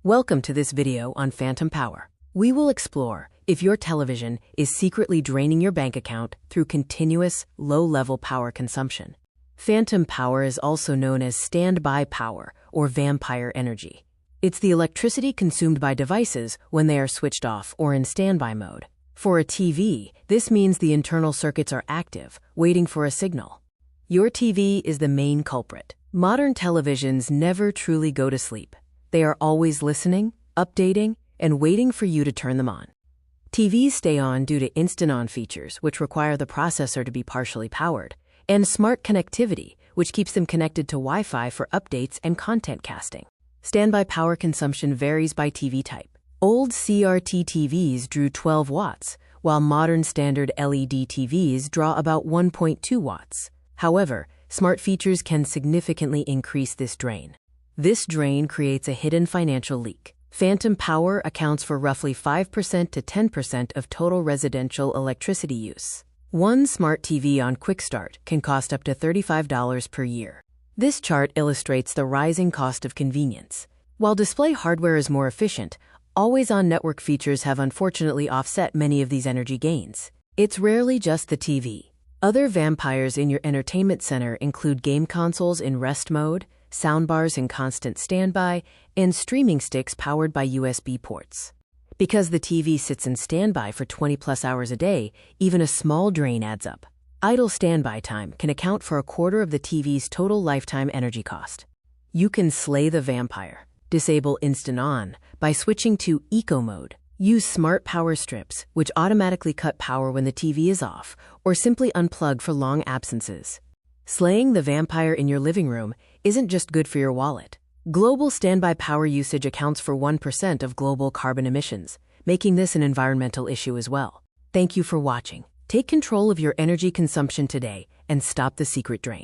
Welcome to this video on phantom power. We will explore if your television is secretly draining your bank account through continuous, low-level power consumption. Phantom power is also known as standby power or vampire energy. It's the electricity consumed by devices when they are switched off or in standby mode. For a TV, this means the internal circuits are active, waiting for a signal. Your TV is the main culprit. Modern televisions never truly go to sleep. They are always listening, updating, and waiting for you to turn them on. TVs stay on due to instant-on features, which require the processor to be partially powered, and smart connectivity, which keeps them connected to Wi-Fi for updates and content casting. Standby power consumption varies by TV type. Old CRT TVs drew 12 watts, while modern standard LED TVs draw about 1.2 watts. However, smart features can significantly increase this drain. This drain creates a hidden financial leak. Phantom power accounts for roughly 5% to 10% of total residential electricity use. One smart TV on Quick Start can cost up to $35 per year. This chart illustrates the rising cost of convenience. While display hardware is more efficient, always-on network features have unfortunately offset many of these energy gains. It's rarely just the TV. Other vampires in your entertainment center include game consoles in rest mode, soundbars in constant standby, and streaming sticks powered by USB ports. Because the TV sits in standby for 20+ hours a day, even a small drain adds up. Idle standby time can account for a quarter of the TV's total lifetime energy cost. You can slay the vampire. Disable Instant On by switching to Eco Mode. Use smart power strips, which automatically cut power when the TV is off, or simply unplug for long absences. Slaying the vampire in your living room isn't just good for your wallet. Global standby power usage accounts for 1% of global carbon emissions, making this an environmental issue as well. Thank you for watching. Take control of your energy consumption today and stop the secret drain.